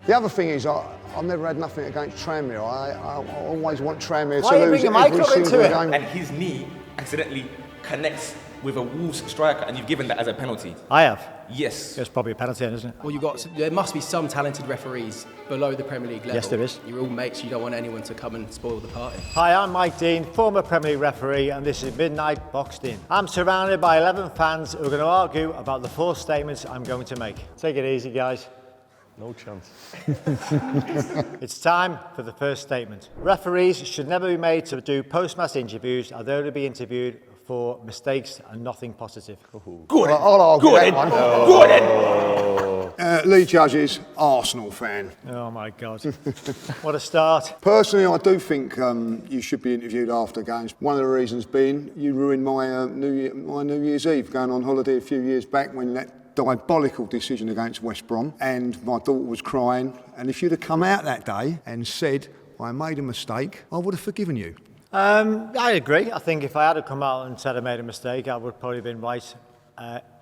The other thing is, I've never had nothing against Tranmere. I always want Tranmere Why to lose every single game. And his knee accidentally connects with a Wolves striker, and you've given that as a penalty. I have. Yes. It's probably a penalty, isn't it? Well, there must be some talented referees below the Premier League level. Yes, there is. You're all mates, you don't want anyone to come and spoil the party. Hi, I'm Mike Dean, former Premier League referee, and this is Midnite Boxed In. I'm surrounded by 11 fans who are going to argue about the 4 statements I'm going to make. Take it easy, guys. No chance. It's time for the first statement. Referees should never be made to do post-match interviews, are there to be interviewed for mistakes and nothing positive. Good. I'll argue that one. Lee Judge's Arsenal fan. Oh my God. What a start. Personally, I do think you should be interviewed after games. One of the reasons being you ruined my New Year's Eve going on holiday a few years back when that diabolical decision against West Brom, and my daughter was crying, and if you'd have come out that day and said I made a mistake, I would have forgiven you. I agree. I think if I had come out and said I made a mistake, I would probably have been right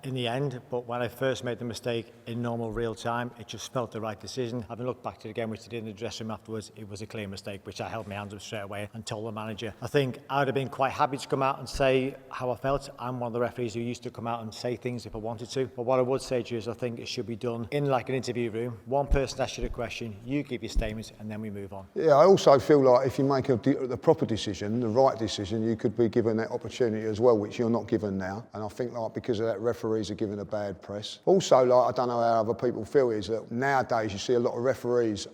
in the end. But when I first made the mistake in normal real time, it just felt the right decision. Having looked back to it again, which I did in the dressing room afterwards, it was a clear mistake, which I held my hands up straight away and told the manager. I think I would have been quite happy to come out and say how I felt. I'm one of the referees who used to come out and say things if I wanted to. But what I would say to you is I think it should be done in like an interview room. One person asks you the question, you give your statements, and then we move on. Yeah, I also feel like if you make the proper decision, the right decision, you could be given that opportunity as well, which you're not given now. And I think like because of that, referees are given a bad press. Also, like I don't know how other people feel, is that nowadays you see a lot of referees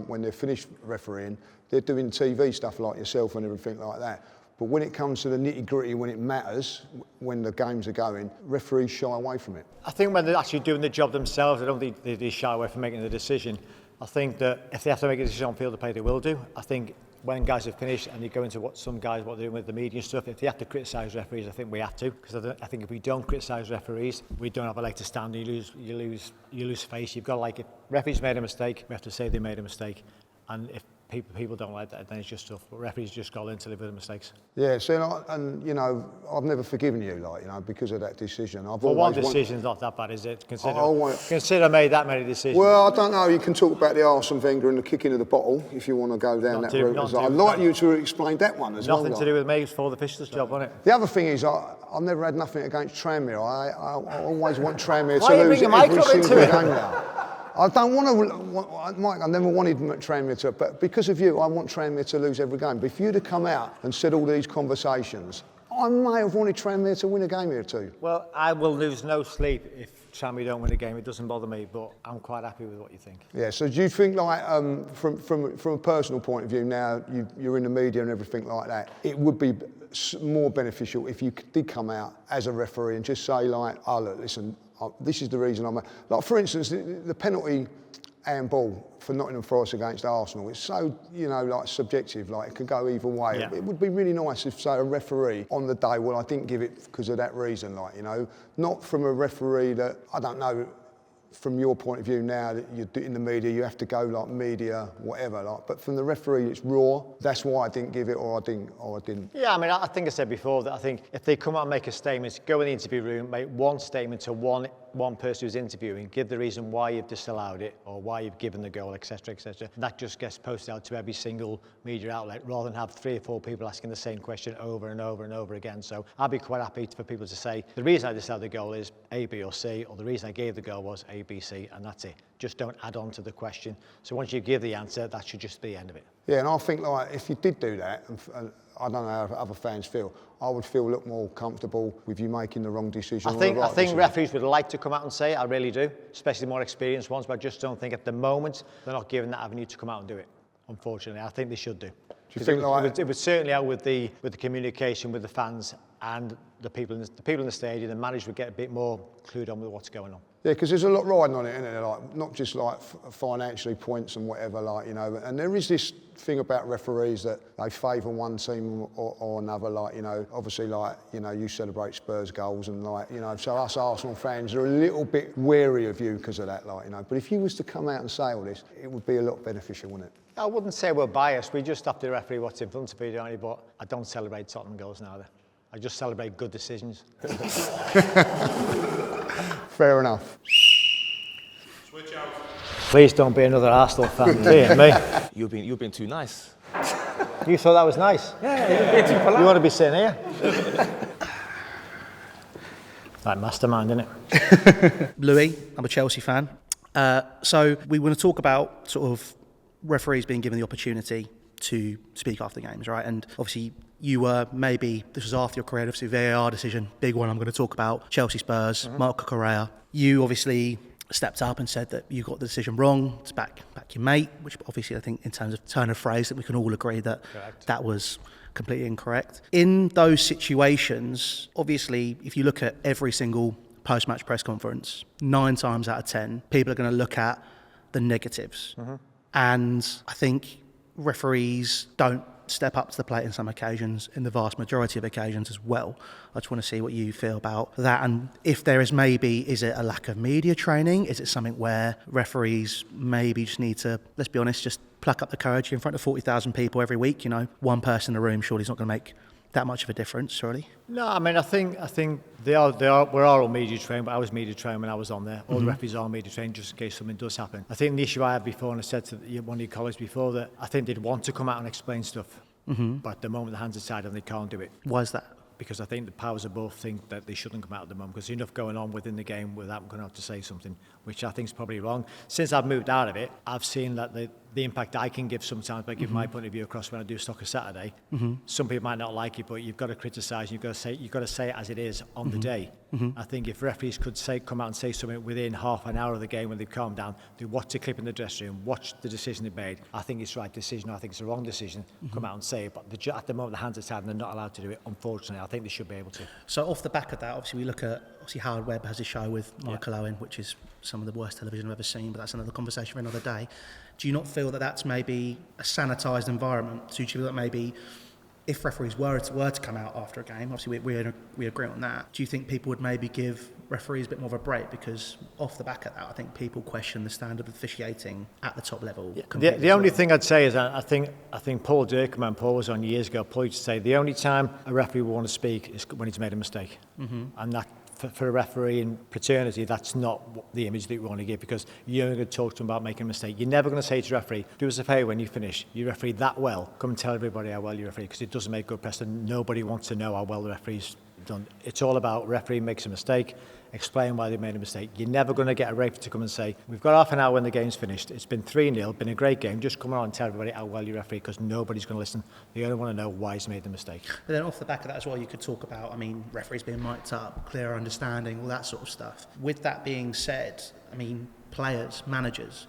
when they're finished refereeing, they're doing TV stuff like yourself and everything like that. But when it comes to the nitty-gritty, when it matters, when the games are going, referees shy away from it. I think when they're actually doing the job themselves, I don't think they shy away from making the decision. I think that if they have to make a decision on field of play, they will do. I think when guys are finished and you go into what some guys what they're doing with the media and stuff, if they have to criticise referees, I think we have to, because I think if we don't criticise referees, we don't have a leg to stand. You lose face. You've got to, like, if referees made a mistake, we have to say they made a mistake, and if people don't like that, then it's just tough. But referees just got to learn to live with the mistakes. Yeah, so and you know, I've never forgiven you, like, you know, because of that decision. One decision's not that bad, is it? Consider I made that many decisions. Well, I don't know. You can talk about the Arsene Wenger and the kicking of the bottle if you want to go down that route. I'd like you to explain that one as well. Nothing to do with me. It's for the Fisher's job, wasn't it? The other thing is, I've never had nothing against Tranmere. I always want Tranmere Why to lose every single it? game now. I don't want to, Mike, I never wanted Tranmere to, but because of you, I want Tranmere to lose every game. But if you'd have come out and said all these conversations, I may have wanted Tranmere to win a game here too. Well, I will lose no sleep if Tranmere don't win a game. It doesn't bother me, but I'm quite happy with what you think. Yeah, so do you think, like, from a personal point of view now, you're in the media and everything like that, it would be more beneficial if you did come out as a referee and just say, like, oh, look, listen, this is the reason I'm... Like, for instance, the penalty handball for Nottingham Forest against Arsenal, it's so, you know, like, subjective, like, it could go either way. Yeah. It would be really nice if, say, a referee on the day, well, I didn't give it because of that reason, like, you know, not from a referee that, I don't know, from your point of view now that you're in the media, you have to go like media, whatever, like. But from the referee, it's raw. That's why I didn't give it, or I didn't. Yeah, I mean, I think I said before that I think if they come out and make a statement, go in the interview room, make one statement to one person who's interviewing, give the reason why you've disallowed it or why you've given the goal, etc., etc. That just gets posted out to every single media outlet rather than have 3 or 4 people asking the same question over and over and over again. So I'd be quite happy for people to say the reason I disallowed the goal is A, B, or C, or the reason I gave the goal was A, B, C, and that's it. Just don't add on to the question. So once you give the answer, that should just be the end of it. Yeah, and I think, like, if you did do that, and I don't know how other fans feel, I would feel a lot more comfortable with you making the wrong decision. I think referees would like to come out and say it, I really do, especially the more experienced ones, but I just don't think at the moment they're not given that avenue to come out and do it, unfortunately. I think they should do. Do you think it would certainly help with the communication with the fans and the people in the stadium. The managers would get a bit more clued on with what's going on. Yeah, because there's a lot riding on it, isn't there? Like, not just like financially points and whatever, like, you know. And there is this thing about referees that they favour one team or another, like, you know. Obviously, like, you know, you celebrate Spurs goals and, like, you know, so us Arsenal fans are a little bit wary of you because of that, like, you know. But if you was to come out and say all this, it would be a lot beneficial, wouldn't it? I wouldn't say we're biased. We just have to referee what's in front of you, don't we? But I don't celebrate Tottenham goals now. I just celebrate good decisions. Fair enough. Switch out. Please don't be another Arsenal fan, dear me. You've been too nice. You thought that was nice? Yeah, you've been too polite. You want to be sitting here? Like mastermind, innit? Louis, I'm a Chelsea fan. So we want to talk about sort of referees being given the opportunity to speak after games, right? And obviously you were this was after your career, obviously VAR decision, big one I'm going to talk about, Chelsea Spurs, Marco Correa. You obviously stepped up and said that you got the decision wrong to back your mate, which obviously I think in terms of turn of phrase that we can all agree that that was completely incorrect. In those situations, obviously, if you look at every single post-match press conference, 9 times out of 10, people are going to look at the negatives. And I think referees don't step up to the plate in some occasions, in the vast majority of occasions as well. I just want to see what you feel about that, and if there is is it a lack of media training? Is it something where referees maybe just need to, let's be honest, just pluck up the courage in front of 40,000 people every week? You know, one person in the room surely is not going to make that much of a difference, surely. No, I mean, I think we're all media trained, but I was media trained when I was on there. All the referees are media trained just in case something does happen. I think the issue I had before, and I said to one of your colleagues before, that I think they'd want to come out and explain stuff, but at the moment the hands are tied and they can't do it. Why is that? Because I think the powers above think that they shouldn't come out at the moment, because there's enough going on within the game without them going to have to say something, which I think is probably wrong. Since I've moved out of it, I've seen that the impact I can give sometimes by giving my point of view across when I do Soccer Saturday. Some people might not like it, but you've got to criticise, you've got to say it as it is on the day. I think if referees could come out and say something within half an hour of the game when they've calmed down, they watch the clip in the dressing room, watch the decision they made, I think it's the right decision, I think it's the wrong decision, come out and say it. But at the moment the hands are tied and they're not allowed to do it, unfortunately. I think they should be able to. So off the back of that, obviously we look at, Howard Webb has a show with Michael Owen, which is some of the worst television I've ever seen, but that's another conversation for another day. Do you not feel that that's maybe a sanitised environment? Do you feel that maybe if referees were to come out after a game, obviously we agree on that, do you think people would maybe give referees a bit more of a break? Because off the back of that, I think people question the standard of officiating at the top level. The only thing I'd say is I think Paul Dirkham, when Paul was on years ago, Paul used to say the only time a referee will want to speak is when he's made a mistake. And that for a referee in paternity, that's not the image that we want to give, because you're only going to talk to them about making a mistake. You're never going to say to the referee, do us a favour when you finish, you referee that well, come and tell everybody how well you referee, because it doesn't make good press and nobody wants to know how well the referee's done. It's all about referee makes a mistake, explain why they made a mistake. You're never going to get a referee to come and say, we've got half an hour when the game's finished, it's been 3-0, been a great game, just come on and tell everybody how well you referee, because nobody's going to listen. They only want to know why he's made the mistake. But then off the back of that as well, you could talk about, referees being mic'd up, clear understanding, all that sort of stuff. With that being said, players, managers,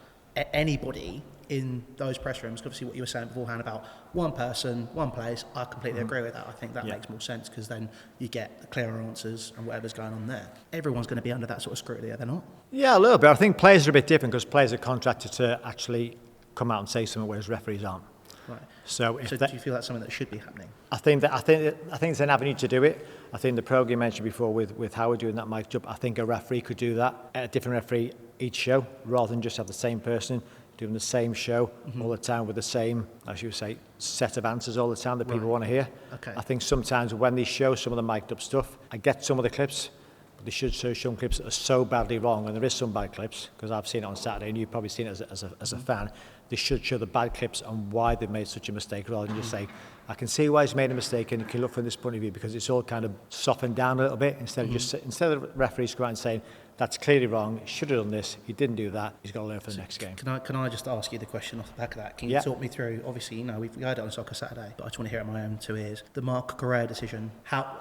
anybody in those press rooms, obviously what you were saying beforehand about one person, one place, I completely agree with that. I think that makes more sense, because then you get the clearer answers and whatever's going on there. Everyone's going to be under that sort of scrutiny, are they not? Yeah, a little bit. I think players are a bit different, because players are contracted to actually come out and say something, whereas referees aren't. Right. So do you feel that's something that should be happening? I think it's an avenue to do it. I think the programme you mentioned before with Howard doing that mic job, I think a referee could do that, a different referee each show, rather than just have the same person doing the same show all the time with the same, as you say, set of answers all the time that people want to hear. Okay. I think sometimes when they show some of the mic'd up stuff, I get some of the clips, but they should show some clips that are so badly wrong, and there is some bad clips, because I've seen it on Saturday, and you've probably seen it as a fan. They should show the bad clips and why they've made such a mistake, rather than just say, I can see why he's made a mistake, and you can look from this point of view, because it's all kind of softened down a little bit, instead of referees going out and saying, that's clearly wrong, he should have done this, he didn't do that, he's got to learn for the next game. Can I just ask you the question off the back of that? Can you talk me through, obviously, we've heard it on Soccer Saturday, but I just want to hear it in my own 2 ears. The Marco Correa decision,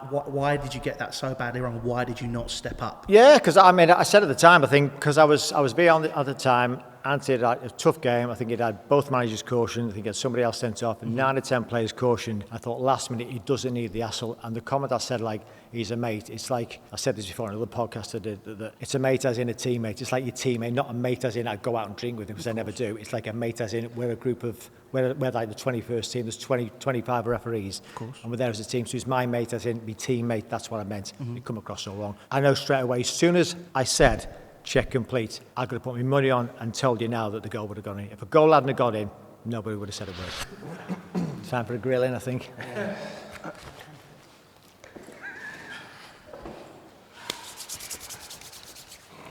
why did you get that so badly wrong? Why did you not step up? Yeah, because I said at the time, I think, because I was beyond at the time, Anthony had a tough game. I think he'd had both managers cautioned. I think he had somebody else sent off, and 9 or 10 players cautioned. I thought last minute he doesn't need the hassle. And the comment I said, like, he's a mate. It's like, I said this before on another podcast I did, that it's a mate as in a teammate. It's like your teammate, not a mate as in I'd go out and drink with him, because I never do. It's like a mate as in we're a group of, we're like the 21st team, there's 25 referees. Of course. And we're there as a team. So he's my mate as in my teammate. That's what I meant. It come across so wrong. I know straight away, as soon as I said, check complete, I could have put my money on and told you now that the goal would have gone in. If a goal hadn't have got in, nobody would have said a word. Time for a grill in, I think.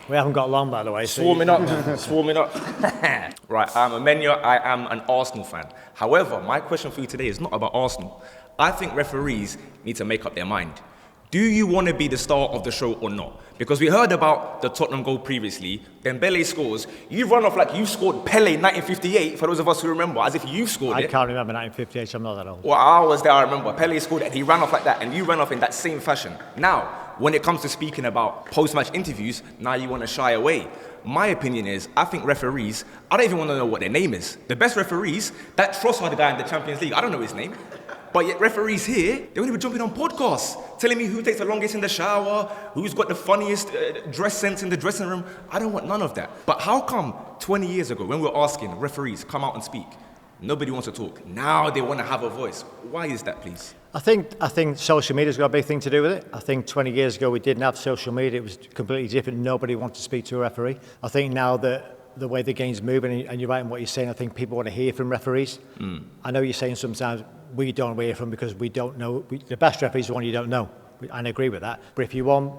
We haven't got long, by the way. So Swarming up, swarming up. Right, I'm a Menu, I am an Arsenal fan. However, my question for you today is not about Arsenal. I think referees need to make up their mind. Do you want to be the star of the show or not? Because we heard about the Tottenham goal previously, then Dembele scores. You run off like you scored Pele 1958, for those of us who remember, as if you scored I it. can't remember 1958, so I'm not that old. Well, I was there, I remember. Pele scored it, and he ran off like that, and you ran off in that same fashion. Now, when it comes to speaking about post-match interviews, now you want to shy away. My opinion is, I think referees, I don't even want to know what their name is. The best referees, that Trossard guy in the Champions League, I don't know his name. But yet referees here, they won't even jumping on podcasts, telling me who takes the longest in the shower, who's got the funniest dress sense in the dressing room. I don't want none of that. But how come 20 years ago, when we were asking referees, come out and speak, nobody wants to talk. Now they want to have a voice. Why is that, please? I think social media's got a big thing to do with it. I think 20 years ago we didn't have social media. It was completely different. Nobody wanted to speak to a referee. I think now that the way the game's moving, and you're right in what you're saying, I think people want to hear from referees. I know you're saying sometimes we don't hear from because we don't know. The best referee is the one you don't know. And I agree with that. But if you want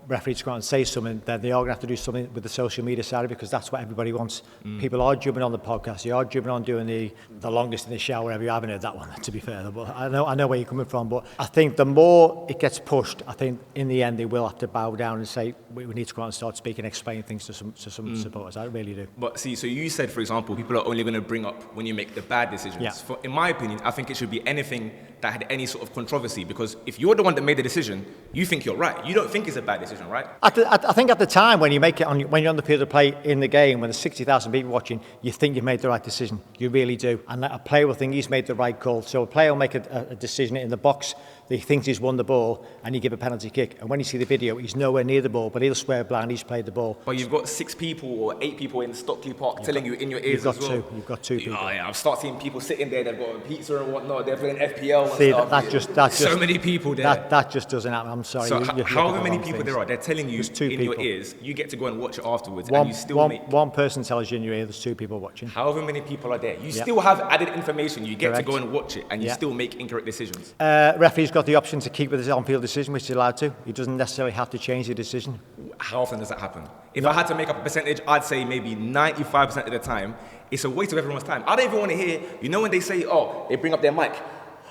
referees to go out and say something, then they are going to have to do something with the social media side of it, because that's what everybody wants. People are jumping on the podcast. They are jumping on doing the longest in the shower, whatever. You haven't heard that one, to be fair. But I know where you're coming from. But I think the more it gets pushed, I think in the end they will have to bow down and say we need to go out and start speaking, explaining things to some supporters. I really do. But see, so you said, for example, people are only going to bring up when you make the bad decisions. Yeah. In my opinion, I think it should be anything that had any sort of controversy, because if you're the one that made the decision, you think you're right. You don't think it's a bad decision, right? I think at the time when you make it when you're on the field of play in the game, when there's 60,000 people watching, you think you made the right decision. You really do. And a player will think he's made the right call. So a player will make a decision in the box. He thinks he's won the ball, and you give a penalty kick. And when you see the video, he's nowhere near the ball, but he'll swear blind he's played the ball. But you've got 6 people or 8 people in Stockley Park telling you in your ears as well. You've got 2 people. Oh yeah, I've started seeing people sitting there. They've got pizza and whatnot. They're playing FPL and See, stuff. that's so just many people there. That just doesn't happen. I'm sorry. So you're however looking at many the people wrong there are, they're telling you There's 2 in your people. ears. You get to go and watch it afterwards, and you still make. One person tells you in your ear. There's 2 people watching. However many people are there, you still have added information. You get Correct. to go and watch it, and you Yeah. still make incorrect decisions. Referee's got the option to keep with his on-field decision, which he's allowed to. He doesn't necessarily have to change the decision. How often does that happen? If I had to make up a percentage, I'd say maybe 95% of the time, it's a waste of everyone's time. I don't even want to hear, when they say, they bring up their mic.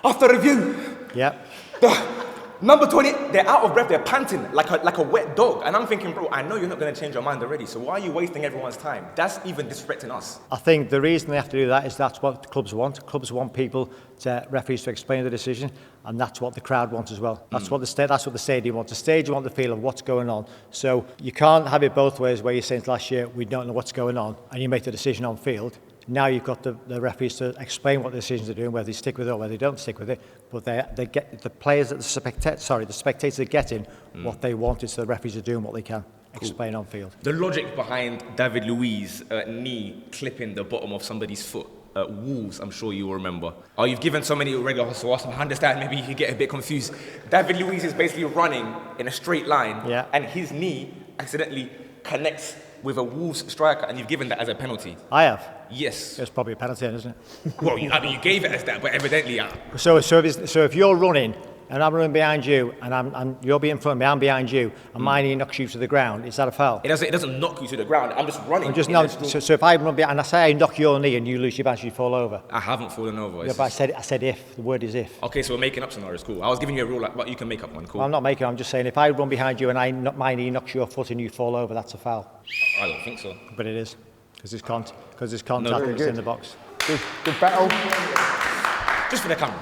After review, Yeah. number 20, they're out of breath, they're panting like a wet dog. And I'm thinking, bro, I know you're not going to change your mind already, so why are you wasting everyone's time? That's even disrespecting us. I think the reason they have to do that is that's what the clubs want. Clubs want referees to explain the decision, and that's what the crowd wants as well. That's what the stadium wants. The stadium want the feel of what's going on. So you can't have it both ways, where you're saying last year we don't know what's going on, and you make the decision on field. Now you've got the referees to explain what the decisions are doing, whether they stick with it or whether they don't stick with it. But they get the players, the spectators are getting what they wanted, so the referees are doing what they can. Explain on field. The logic behind David Luiz's knee clipping the bottom of somebody's foot. Wolves, I'm sure you will remember. You've given so many already, so I understand maybe you get a bit confused. David Luiz is basically running in a straight line, and his knee accidentally connects with a Wolves striker, and you've given that as a penalty. I have. Yes. It's probably a penalty, isn't it? Well, you gave it as that, but evidently, So if you're running and I'm running behind you, and you're in front of me, I'm behind you, and my knee knocks you to the ground, is that a foul? It doesn't knock you to the ground. I'm just running. So if I run behind, and I say I knock your knee and you lose your balance, you fall over. I haven't fallen over. Yeah, but I said if. The word is if. Okay, so we're making up scenarios. Cool. I was giving you a rule, but you can make up one. Cool. I'm not making. I'm just saying if I run behind you and my knee knocks your foot and you fall over, that's a foul. I don't think so. But it is, because it's contact. It's in the box. Good battle. Just for the camera.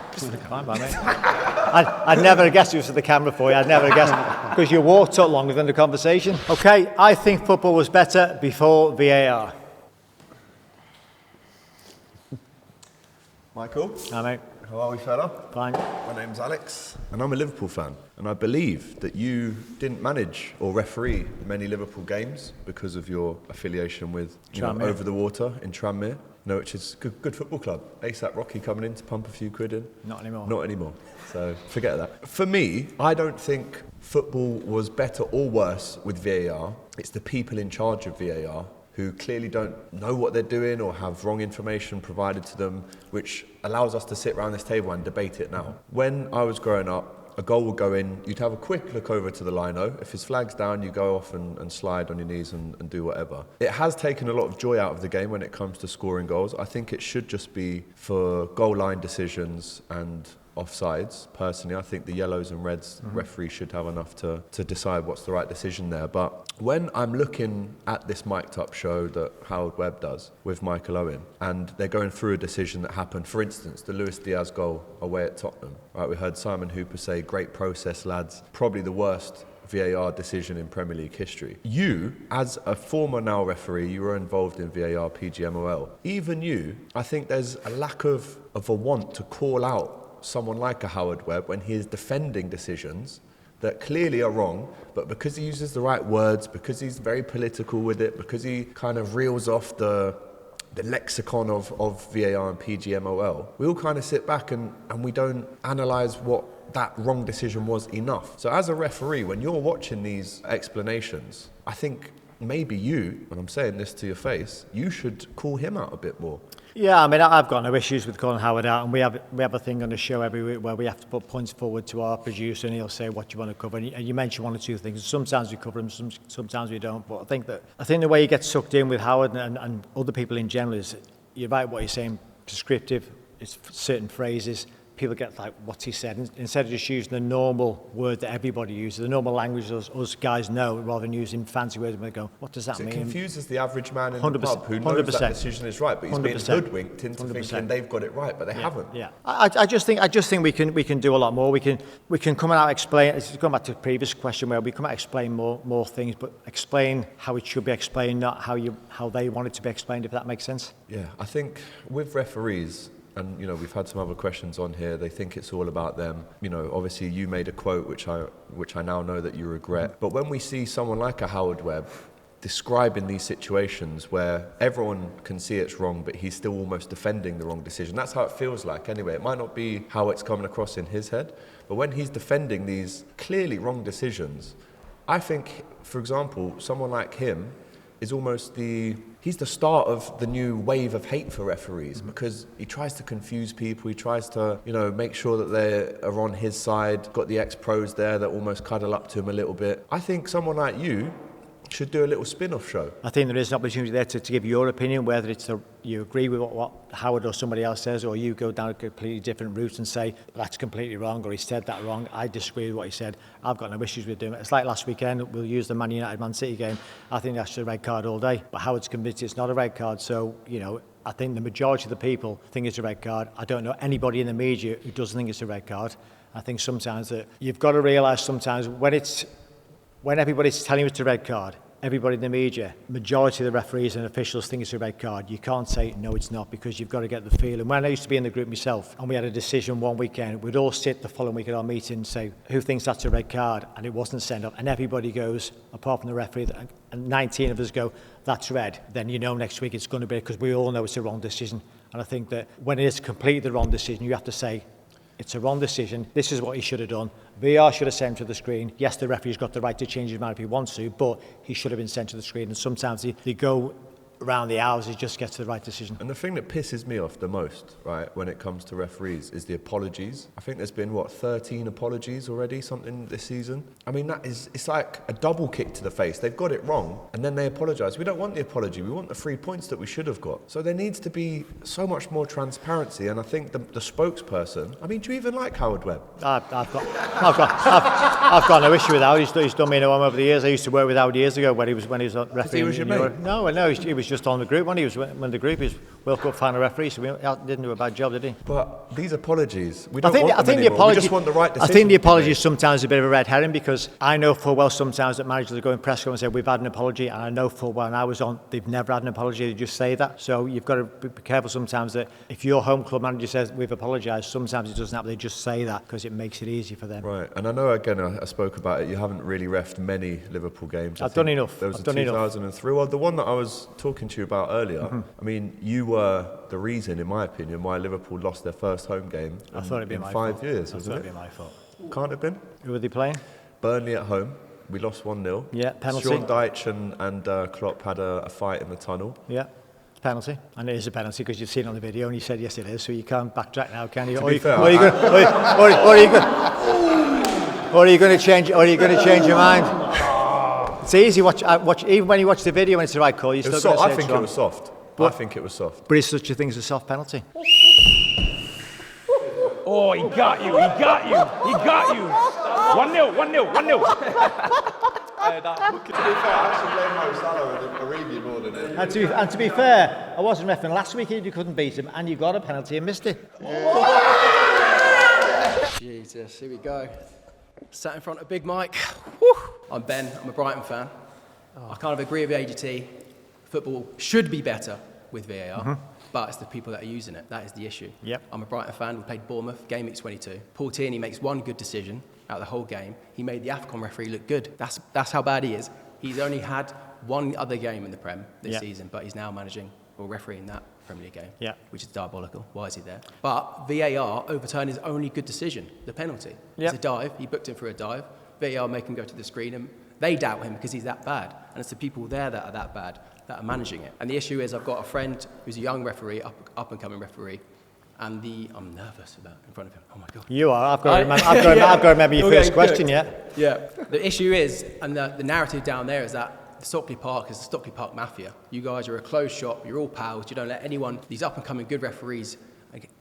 Fine by me. I'd never have guessed it was for the camera for you. I'd never have guessed, because your walk took longer than the conversation. Okay, I think football was better before VAR. Michael, Hi, mate. how are we, fella? Fine. My name's Alex, and I'm a Liverpool fan. And I believe that you didn't manage or referee many Liverpool games because of your affiliation with Over the Water in Tranmere. No, which is a good football club. ASAP Rocky coming in to pump a few quid in. Not anymore. Not anymore. So forget that. For me, I don't think football was better or worse with VAR. It's the people in charge of VAR who clearly don't know what they're doing or have wrong information provided to them, which allows us to sit around this table and debate it now. When I was growing up, a goal would go in, you'd have a quick look over to the lino. If his flag's down, you go off and slide on your knees and do whatever. It has taken a lot of joy out of the game when it comes to scoring goals. I think it should just be for goal line decisions and offsides. Personally, I think the yellows and reds referee should have enough to decide what's the right decision there. But when I'm looking at this mic'd up show that Howard Webb does with Michael Owen, and they're going through a decision that happened, for instance, the Luis Diaz goal away at Tottenham. Right, we heard Simon Hooper say, great process, lads. Probably the worst VAR decision in Premier League history. You, as a former now referee, you were involved in VAR, PGMOL. Even you, I think there's a lack of a want to call out someone like a Howard Webb when he is defending decisions that clearly are wrong, but because he uses the right words, because he's very political with it, because he kind of reels off the lexicon of VAR and PGMOL, we all kind of sit back and we don't analyse what that wrong decision was enough. So as a referee, when you're watching these explanations, I think maybe you, and I'm saying this to your face, you should call him out a bit more. Yeah, I mean, I've got no issues with calling Howard out, and we have a thing on the show every week where we have to put points forward to our producer, and he'll say what you want to cover. And you mentioned one or two things. Sometimes we cover them, sometimes we don't. But I think the way you get sucked in with Howard and other people in general is, you're right what you're saying, prescriptive. It's certain phrases. People get like, what's he said? Instead of just using the normal word that everybody uses, the normal language us guys know, rather than using fancy words, we go, what does that mean? It confuses the average man in 100%, the pub who knows that decision is right, but he's being hoodwinked into 100%. thinking they've got it right, but they haven't. Yeah, I just think we can do a lot more. We can come out and explain. It's going back to the previous question where we come out and explain more things, but explain how it should be explained, not how they want it to be explained. If that makes sense. Yeah, I think with referees. And, you know, we've had some other questions on here. They think it's all about them. You know, obviously you made a quote, which I now know that you regret. But when we see someone like a Howard Webb describing these situations where everyone can see it's wrong, but he's still almost defending the wrong decision, that's how it feels like anyway. It might not be how it's coming across in his head, but when he's defending these clearly wrong decisions, I think, for example, someone like him is almost he's the start of the new wave of hate for referees, because he tries to confuse people, he tries to, you know, make sure that they are on his side, got the ex-pros there that almost cuddle up to him a little bit. I think someone like you should do a little spin-off show. I think there is an opportunity there to give your opinion, whether it's you agree with what Howard or somebody else says, or you go down a completely different route and say, that's completely wrong, or he said that wrong, I disagree with what he said. I've got no issues with doing it. It's like last weekend, we'll use the Man United-Man City game. I think that's a red card all day, but Howard's convinced it's not a red card, so, you know, I think the majority of the people think it's a red card. I don't know anybody in the media who doesn't think it's a red card. I think sometimes that you've got to realise sometimes when everybody's telling you it's a red card, everybody in the media, majority of the referees and officials think it's a red card. You can't say, no, it's not, because you've got to get the feeling. When I used to be in the group myself and we had a decision one weekend, we'd all sit the following week at our meeting and say, who thinks that's a red card? And it wasn't sent up. And everybody goes, apart from the referee, and 19 of us go, that's red. Then you know next week it's going to be, because we all know it's a wrong decision. And I think that when it is completely the wrong decision, you have to say, it's a wrong decision. This is what he should have done. VAR should have sent him to the screen. Yes, the referee's got the right to change his mind if he wants to, but he should have been sent to the screen. And sometimes they go around the hours, he just gets to the right decision. And the thing that pisses me off the most, right, when it comes to referees is the apologies. I think there's been, 13 apologies already, something this season? I mean, it's like a double kick to the face. They've got it wrong, and then they apologise. We don't want the apology. We want the 3 points that we should have got. So there needs to be so much more transparency, and I think the spokesperson, I mean, do you even like Howard Webb? I've got no issue with Howard. He's done me no harm over the years. I used to work with Howard years ago when he was referee. He was your mate? No, he was just on the group when the group is World Cup final referee, so he didn't do a bad job, did he? But these apologies, we don't want them anymore. We just want the right decision. I think the apology is sometimes a bit of a red herring, because I know full well sometimes that managers go in press conference and say we've had an apology, and I know full well when I was on, they've never had an apology, they just say that. So you've got to be careful sometimes that if your home club manager says we've apologised, sometimes it doesn't happen, they just say that because it makes it easy for them. Right, and I know again, I spoke about it, you haven't really refed many Liverpool games. I've done enough. There was a 2003, well, the one that I was talking to you about earlier, I mean, you were the reason, in my opinion, why Liverpool lost their first home game in 5 years, wasn't it? I thought it'd be my fault. Can't have been. Who were they playing? Burnley at home. We lost 1-0. Yeah, penalty. Sean Dyche and Klopp had a fight in the tunnel. Yeah. penalty, and it is a penalty because you've seen it on the video and you said yes it is, so you can't backtrack now, can you? To be fair, Or are you going to change? Or are you going to change your mind? It's easy. Watch. Even when you watch the video and it's the right call, you still got to say I it's think wrong. it was soft. I think it was soft. But it's such a thing as a soft penalty. Oh, he got you. He got you. He got you. 1-0. 1-0. 1-0. And to be fair, I wasn't reffing last week. You couldn't beat him, and you got a penalty and missed it. Jesus, here we go. Sat in front of Big Mike. Whew. I'm Ben, I'm a Brighton fan. I kind of agree with AGT. Football should be better with VAR, but it's the people that are using it. That is the issue. Yep. I'm a Brighton fan. We played Bournemouth, game week 22. Paul Tierney makes one good decision out of the whole game. He made the AFCON referee look good. That's how bad he is. He's only had one other game in the Prem this season, but he's now managing or refereeing that Premier League game, which is diabolical. Why is he there? But VAR overturned his only good decision, the penalty. It's a dive. He booked him for a dive. VAR make him go to the screen, and they doubt him because he's that bad. And it's the people there that are that bad that are managing it. And the issue is I've got a friend who's a young referee, up-and-coming referee, and I'm nervous of that in front of him. Oh my God. You are. I've got to remember your first question, yeah? Yeah. The issue is, and the narrative down there is that Stockley Park is the Stockley Park Mafia. You guys are a closed shop, you're all pals, you don't let anyone, these up-and-coming good referees,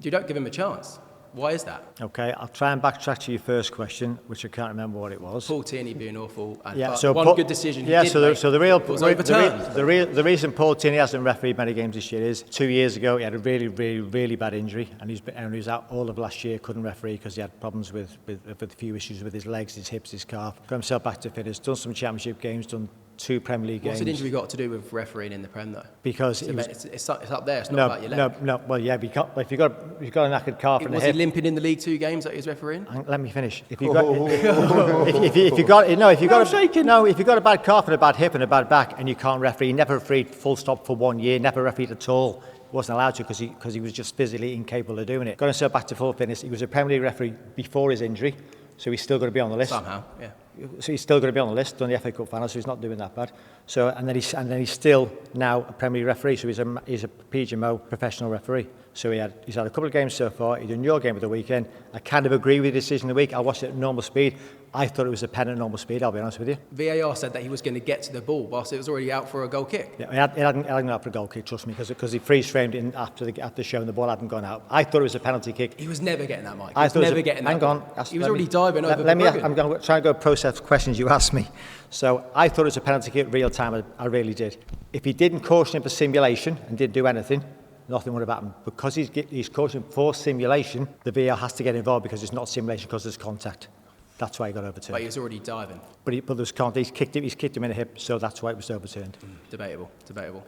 you don't give them a chance. Why is that? Okay, I'll try and backtrack to your first question, which I can't remember what it was. Paul Tierney being awful, and good decision. The reason Paul Tierney hasn't refereed many games this year is 2 years ago he had a really, really, really bad injury, and he was out all of last year, couldn't referee because he had problems with a few issues with his legs, his hips, his calf. Got himself back to fitness, done some Championship games, done 2 Premier League games. What's an injury got to do with refereeing in the Prem though? Because it's up there. It's not about your leg. No. Well, yeah. If you've got a knackered calf and a hip, was he limping in the League 2 games that he was refereeing? Let me finish. If you got a bad calf and a bad hip and a bad back and you can't referee, he never refereed full stop for 1 year, never refereed at all. Wasn't allowed to because he was just physically incapable of doing it. Got himself back to full fitness. He was a Premier League referee before his injury, so he's still going to be on the list. Somehow, yeah. So he's still going to be on the list, done the FA Cup final, so he's not doing that bad. So and then he's still now a Premier League referee, so he's a PGMO professional referee. So he's had a couple of games so far. He done your game of the weekend. I kind of agree with the decision of the week. I watched it at normal speed. I thought it was a pen at normal speed, I'll be honest with you. VAR said that he was going to get to the ball whilst it was already out for a goal kick. Yeah, it hadn't gone out for a goal kick, trust me, because he freeze-framed in after showing the ball hadn't gone out. I thought it was a penalty kick. He was never getting that, Mike. I thought never getting that. Hang on. He was already diving over the I'm going to try and go process questions you asked me. So I thought it was a penalty kick real time. I really did. If he didn't caution him for simulation and didn't do anything, nothing would have happened. Because he's cautioned for simulation, the VAR has to get involved because it's not simulation because there's contact. That's why he got overturned. But he was already diving. But there's contact. He's kicked him in the hip, so that's why it was overturned. Debatable.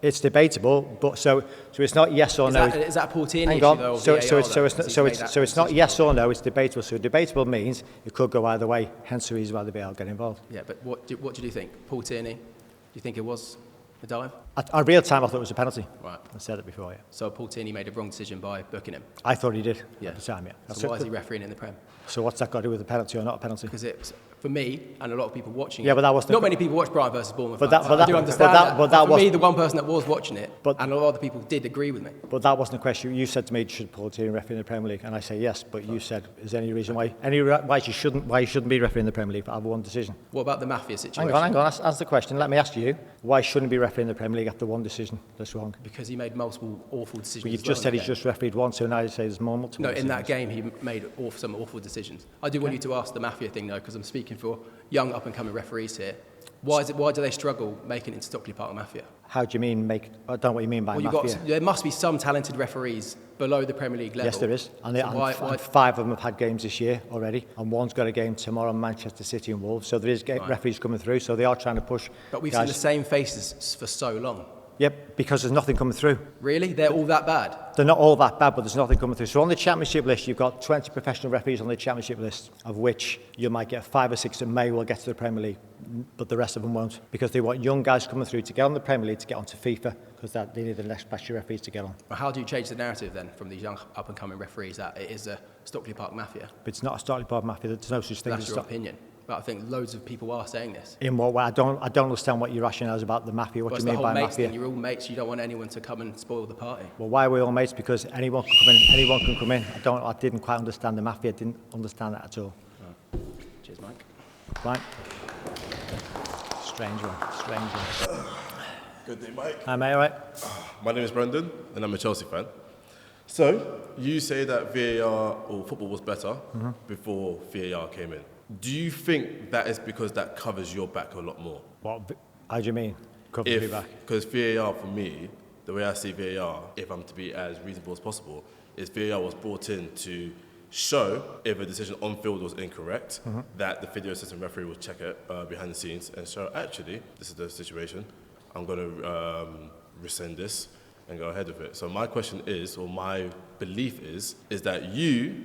It's debatable, but so it's not yes or no. Is that Paul Tierney issue though? So it's not yes or no. It's debatable. So debatable means it could go either way. Hence the reason why the VAR get involved. Yeah, but what did you think, Paul Tierney? Do you think it was a dive? At real time, I thought it was a penalty. Right. I said it before, yeah. So Paul Tierney made a wrong decision by booking him? I thought he did at the time, yeah. So why is he refereeing in the Prem? So what's that got to do with a penalty or not a penalty? Because it's, for me, and a lot of people watching but that wasn't... Not many people watch Brighton versus Bournemouth. I do understand that. But for me, the one person that was watching it, and a lot of the people did agree with me. But that wasn't the question. You said to me, should Paul Tierney referee in the Premier League? And I say yes, but you said, is there any reason why you shouldn't be refereeing the Premier League for after one decision? What about the Mafia situation? Hang on, answer the question. Let me ask you, why shouldn't he be refereeing the Premier League after one decision that's wrong? Because he made multiple awful decisions. Well, you've just said he's just refereed one, so now you say there's more multiple decisions. No, in that game he made some awful decisions. I do want you to ask the Mafia thing though, because I'm speaking for young up-and-coming referees here. Why do they struggle making it into Stockley Park Mafia? How do you mean I don't know what you mean by mafia. There must be some talented referees below the Premier League level. Yes, there is. And 5 of them have had games this year already, and one's got a game tomorrow, Manchester City and Wolves. So there is referees coming through, so they are trying to push. But we've seen the same faces for so long. Yep, because there's nothing coming through. Really? They're all that bad? They're not all that bad, but there's nothing coming through. So on the Championship list, you've got 20 professional referees on the Championship list, of which you might get 5 or 6 that may well get to the Premier League, but the rest of them won't, because they want young guys coming through to get on the Premier League, to get onto FIFA, because they need the next batch of referees to get on. Well, how do you change the narrative then from these young up-and-coming referees that it is a Stockley Park Mafia? But it's not a Stockley Park Mafia. There's no such thing as your opinion. But I think loads of people are saying this. In what way? I don't understand what your rationale is about the mafia. What Well, do you it's mean the by whole mates mafia? thing. You're all mates. You don't want anyone to come and spoil the party. Well, why are we all mates? Because anyone can come in. Anyone can come in. I didn't quite understand the mafia. I didn't understand that at all. Cheers, Mike. Right? Strange one. Good day, Mike. Hi, mate. All right. My name is Brendan, and I'm a Chelsea fan. So, you say that VAR or football was better before VAR came in. Do you think that is because that covers your back a lot more? How do you mean? Cover your back? Because VAR, for me, the way I see VAR, if I'm to be as reasonable as possible, is VAR was brought in to show if a decision on field was incorrect, that the video assistant referee would check it behind the scenes and show, actually, this is the situation, I'm going to rescind this and go ahead with it. So my question is, or my belief is that you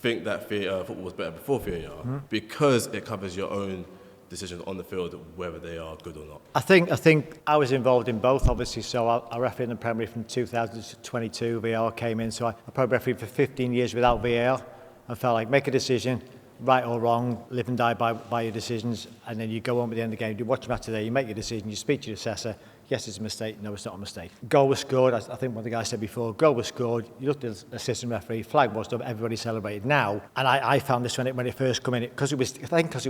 think that football was better before VAR because it covers your own decisions on the field, whether they are good or not. I think I was involved in both, obviously. So I refereed in the Premier League from 2000 to 22. VAR came in, so I probably refereed for 15 years without VAR. I felt like make a decision, right or wrong, live and die by your decisions, and then you go on with the end of the game. You watch a match today, you make your decision, you speak to your assessor. Yes, it's a mistake. No, it's not a mistake. Goal was scored. I think what the guy said before. Goal was scored. You looked at the assistant referee. Flag was up. Everybody celebrated. Now, and I found this when it first came in because it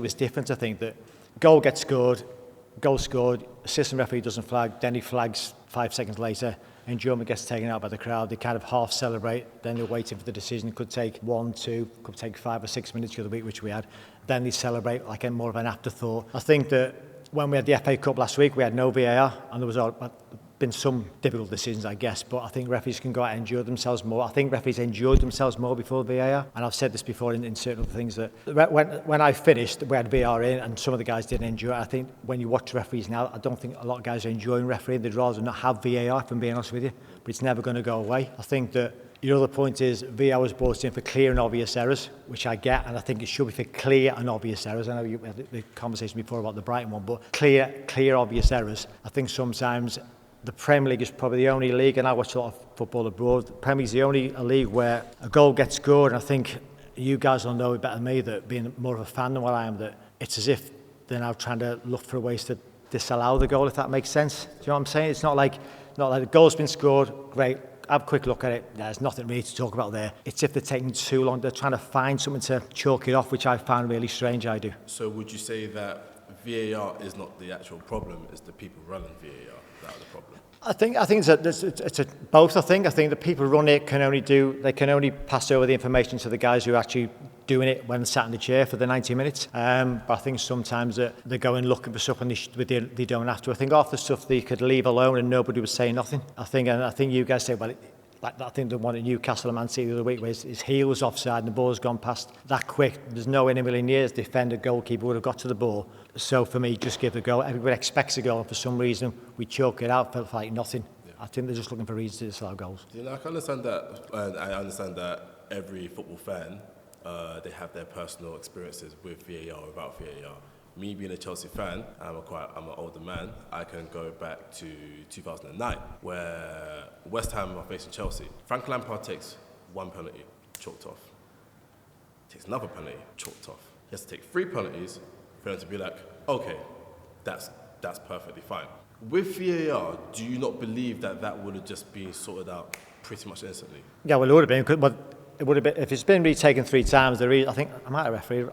was different. I think that goal gets scored, goal scored. Assistant referee doesn't flag. Then he flags 5 seconds later. Enjoyment gets taken out by the crowd. They kind of half celebrate. Then they're waiting for the decision. It could take 1, 2, could take 5 or 6 minutes the other week, which we had. Then they celebrate like more of an afterthought. I think that when we had the FA Cup last week, we had no VAR, and there was been some difficult decisions, I guess, but I think referees can go out and enjoy themselves more. I think referees enjoyed themselves more before VAR, and I've said this before in certain other things, that when I finished, we had VAR in, and some of the guys didn't enjoy it. I think when you watch referees now, I don't think a lot of guys are enjoying refereeing. They'd rather not have VAR, if I'm being honest with you, but it's never going to go away. I think that your other point is VAR was brought in for clear and obvious errors, which I get, and I think it should be for clear and obvious errors. I know you had the conversation before about the Brighton one, but clear, obvious errors. I think sometimes the Premier League is probably the only league, and I watch a lot of football abroad, the Premier League is the only league where a goal gets scored, and I think you guys will know it better than me, that being more of a fan than what I am, that it's as if they're now trying to look for ways to disallow the goal, if that makes sense. Do you know what I'm saying? It's not like the goal's been scored, great, have a quick look at it. There's nothing really to talk about there. It's if they're taking too long. They're trying to find something to chalk it off, which I found really strange. I do. So would you say that VAR is not the actual problem, it's the people running VAR that are the problem? I think it's both. I think the people running it can only pass over the information to the guys who are actually doing it when sat in the chair for the 90 minutes. But I think sometimes they're going looking for something they don't have to. I think half the stuff they could leave alone and nobody would say nothing. I think you guys say, well, like I think the one at Newcastle and Man City the other week, where his heel was offside and the ball's gone past that quick. There's no in a million years defender, goalkeeper would have got to the ball. So for me, just give the goal. Everybody expects a goal, and for some reason we choke it out for like nothing. Yeah. I think they're just looking for reasons to disallow goals. You know, I can understand that, and I understand that every football fan, they have their personal experiences with VAR or without VAR. Me being a Chelsea fan, I'm an older man, I can go back to 2009, where West Ham are facing Chelsea. Frank Lampard takes one penalty, chalked off. Takes another penalty, chalked off. He has to take 3 penalties for them to be like, okay, that's perfectly fine. With VAR, do you not believe that would have just been sorted out pretty much instantly? Yeah, well, it would have been, but it would have been, if it's been retaken 3 times, I think I might have refereed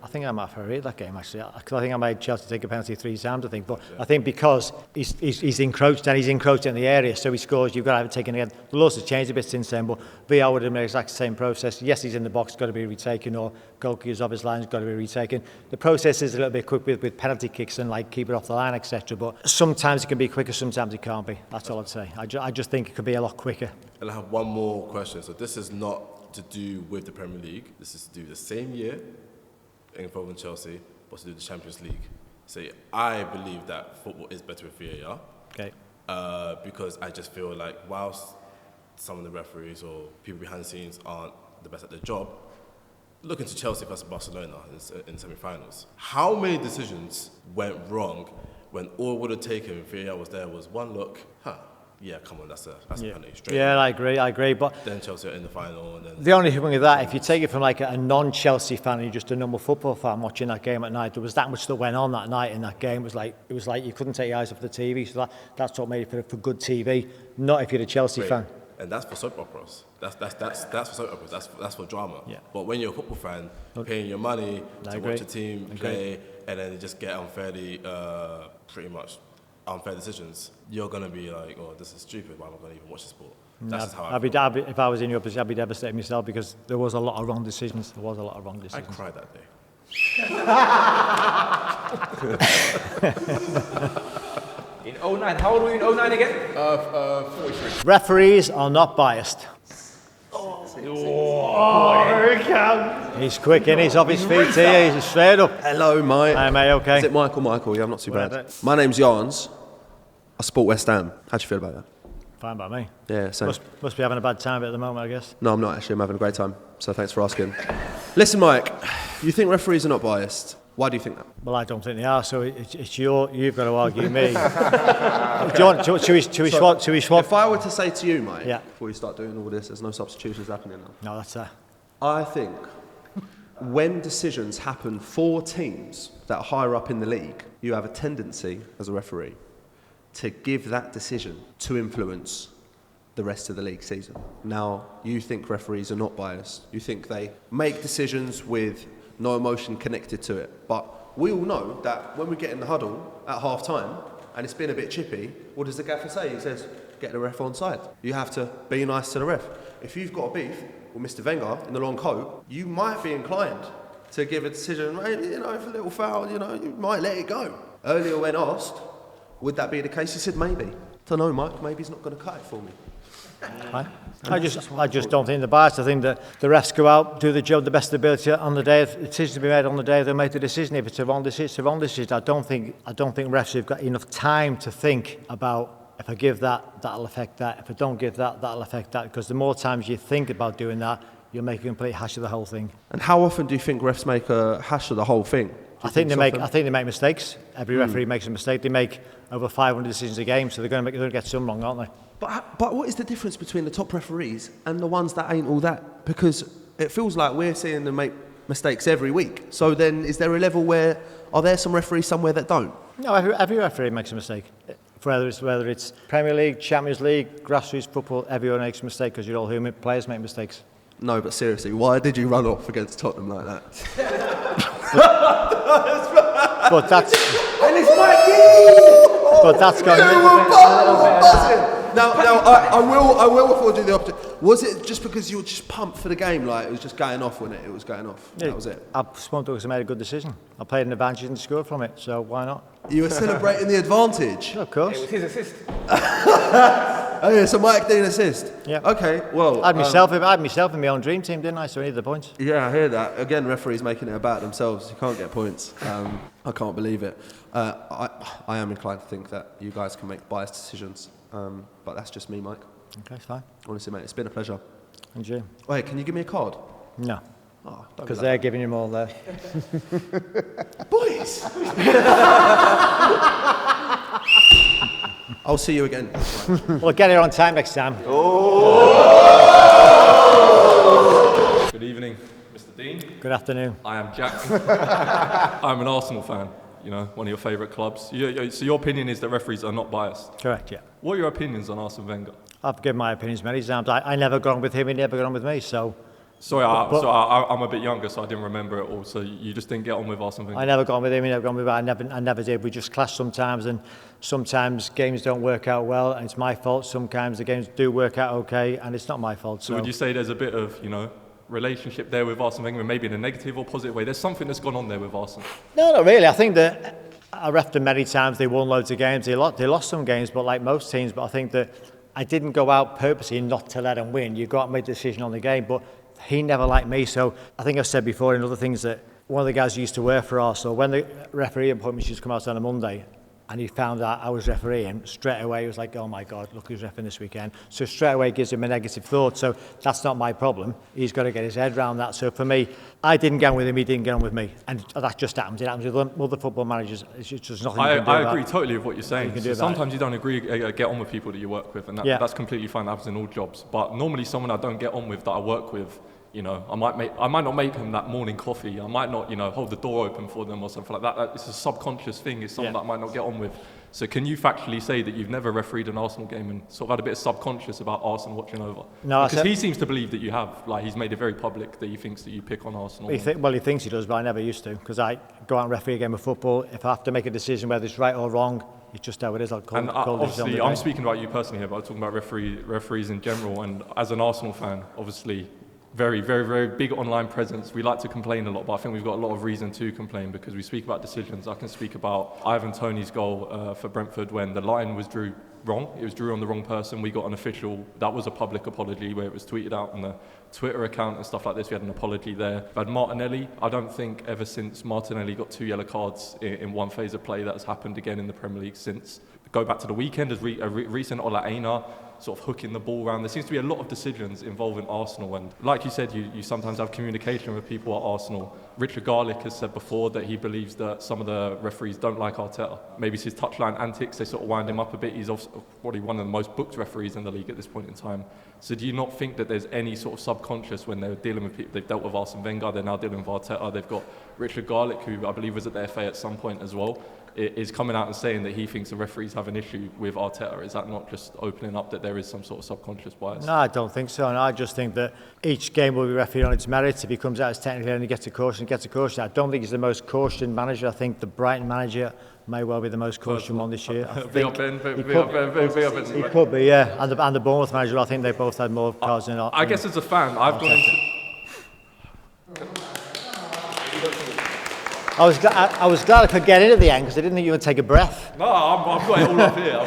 that game actually, because I think I made Chelsea take a penalty 3 times, I think, but yeah. I think because he's encroached in the area, so he scores, you've got to have it taken again. The laws have changed a bit since then, but VAR would have made the exact same process. Yes, he's in the box, got to be retaken, or goalkeeper's off his line, got to be retaken. The process is a little bit quick with penalty kicks and like keep it off the line, etc. But sometimes it can be quicker, sometimes it can't be. That's all I'd say. I just think it could be a lot quicker. And I have one more question. So this is not to do with the Premier League. This is to do the same year involving Chelsea, but to do the Champions League. So I believe that football is better with VAR. Okay. Because I just feel like whilst some of the referees or people behind the scenes aren't the best at their job, look into Chelsea versus Barcelona in semi-finals. How many decisions went wrong when all it would have taken if VAR was there was one look, yeah, come on, that's a penalty straight. Yeah, I agree. But Then Chelsea are in the final, and then the only thing with that, if you take it from like a non-Chelsea fan and you're just a normal football fan watching that game at night, there was that much that went on that night in that game. It was like you couldn't take your eyes off the TV. So that's what made it for good TV. Not if you're a Chelsea fan. And that's for soap operas. That's for soap operas. That's for drama. Yeah. But when you're a football fan, paying your money to agree. watch a team play, and then just get unfairly, pretty much unfair decisions, you're gonna be like, oh, this is stupid. Why am I gonna even watch the sport? That's just how I feel. If I was in your position, I'd be devastated myself because there was a lot of wrong decisions. I cried that day. In 09, how old were you in 09 again? 43. Referees are not biased. He's quick and he's off his feet here. He's straight up. Hello, mate. Hi, mate. Okay. Is it Michael? Yeah, I'm not too bad. Whatever. My name's Jans. I support West Ham. How do you feel about that? Fine by me. Yeah, same. Must be having a bad time at the moment, I guess. No, I'm not actually. I'm having a great time. So thanks for asking. Listen, Mike, you think referees are not biased. Why do you think that? Well, I don't think they are, so you've got to argue me. Should we swap? If I were to say to you, Mike, Yeah. before you start doing all this, there's no substitutions happening now. No, that's I think when decisions happen for teams that are higher up in the league, you have a tendency, as a referee, to give that decision to influence the rest of the league season. Now, you think referees are not biased. You think they make decisions with no emotion connected to it. But we all know that when we get in the huddle at half time and it's been a bit chippy, what does the gaffer say? He says, get the ref on side. You have to be nice to the ref. If you've got a beef with Mr. Wenger in the long coat, you might be inclined to give a decision, maybe, if a little foul, you might let it go. Earlier when asked, would that be the case? He said, maybe. Don't know, Mike, maybe he's not going to cut it for me. I just don't think they're biased. I think that the refs go out, do the job the best of their ability on the day. If the decision to be made on the day, they'll make the decision. If it's a wrong decision, it's a wrong decision. I don't think refs have got enough time to think about, if I give that, that'll affect that. If I don't give that, that'll affect that. Because the more times you think about doing that, you'll make a complete hash of the whole thing. And how often do you think refs make a hash of the whole thing? I think they make mistakes. Every referee makes a mistake. They make over 500 decisions a game, so they're going to get some wrong, aren't they? But what is the difference between the top referees and the ones that ain't all that? Because it feels like we're seeing them make mistakes every week. So then, is there a level where, are there some referees somewhere that don't? No, every referee makes a mistake. Whether it's Premier League, Champions League, grassroots football, everyone makes a mistake because you're all human. Players make mistakes. No, but seriously, why did you run off against Tottenham like that? But that's... And it's Mikey! But that's going Now, I will afford you the opportunity. Was it just because you were just pumped for the game, like it was just going off when it was going off? That was it. I spun because I made a good decision. I played an advantage and scored from it, so why not? You were celebrating the advantage. Yeah, of course. It was his assist. Oh yeah, so Mike did an assist. Yeah. Okay, well. I had myself in my own dream team, didn't I? So I needed the points. Yeah, I hear that. Again, referees making it about themselves. You can't get points. I can't believe it. I am inclined to think that you guys can make biased decisions, but that's just me, Mike. Okay, fine. Honestly, mate, it's been a pleasure. And you? Wait, can you give me a card? No. Oh, Because they're giving you more there. Boys! I'll see you again. Well, get here on time next time. Good evening, Mr. Dean. Good afternoon. I am Jack. I'm an Arsenal fan, one of your favourite clubs. So your opinion is that referees are not biased? Correct, yeah. What are your opinions on Arsene Wenger? I've given my opinions many times. I never got on with him, he never got on with me, so... Sorry, I'm a bit younger, so I didn't remember it all. So you just didn't get on with Arsene Wenger? I never got on with him, he never got on with me. I never did. We just clash sometimes, and sometimes games don't work out well, and it's my fault. Sometimes the games do work out okay, and it's not my fault. So would you say there's a bit of, relationship there with Arsene Wenger, maybe in a negative or positive way? There's something that's gone on there with Arsene. No, not really. I think that I refed them many times. They won loads of games. They lost some games, but like most teams. But I think that I didn't go out purposely not to let them win. You go out and make a decision on the game, but he never liked me. So I think I've said before in other things that one of the guys who used to work for Arsenal, when the referee appointments used to come out on a Monday, and he found out I was refereeing, straight away he was like, oh my God, look who's refereeing this weekend. So straight away it gives him a negative thought. So that's not my problem. He's got to get his head around that. So for me, I didn't get on with him, he didn't get on with me. And that just happens. It happens with other football managers. It's just nothing you can do I about agree it. totally with what you're saying. You Sometimes you don't agree, get on with people that you work with, and that's completely fine. That happens in all jobs. But normally someone I don't get on with that I work with, you know, I might not make them that morning coffee. I might not, you know, hold the door open for them or something like that. It's a subconscious thing. It's someone that I might not get on with. So can you factually say that you've never refereed an Arsenal game and sort of had a bit of subconscious about Arsenal watching over? No, because he seems to believe that you have. Like, he's made it very public that he thinks that you pick on Arsenal. He thinks he does, but I never used to, because I go out and referee a game of football. If I have to make a decision whether it's right or wrong, it's just how it is. Obviously, I'm speaking about you personally here, but I'm talking about referees in general. And as an Arsenal fan, obviously, very, very, very big online presence. We like to complain a lot, but I think we've got a lot of reason to complain because we speak about decisions. I can speak about Ivan Toney's goal for Brentford when the line was drew wrong. It was drew on the wrong person. We got an official, that was a public apology where it was tweeted out on the Twitter account and stuff like this. We had an apology there. But Martinelli, I don't think ever since Martinelli got 2 yellow cards in one phase of play that has happened again in the Premier League since. Go back to the weekend, as recent Ola Aina sort of hooking the ball around. There seems to be a lot of decisions involving Arsenal, and like you said, you sometimes have communication with people at Arsenal. Richard Garlick has said before that he believes that some of the referees don't like Arteta. Maybe it's his touchline antics, they sort of wind him up a bit. He's probably one of the most booked referees in the league at this point in time. So do you not think that there's any sort of subconscious when they're dealing with people? They've dealt with Arsene Wenger, they're now dealing with Arteta. They've got Richard Garlick, who I believe was at the FA at some point as well, is coming out and saying that he thinks the referees have an issue with Arteta. Is that not just opening up that there is some sort of subconscious bias? No, I don't think so. And I just think that each game will be refereed on its merits. If he comes out as technically and he gets a caution, he gets a caution. I don't think he's the most cautioned manager. I think the Brighton manager may well be the most cautioned one this year. Big up Ben. He could be, yeah. And the Bournemouth manager, I think they both had more cards than I guess as a fan, I've gone into... I was glad I could get in at the end because I didn't think you would take a breath. No, I've got it all up here.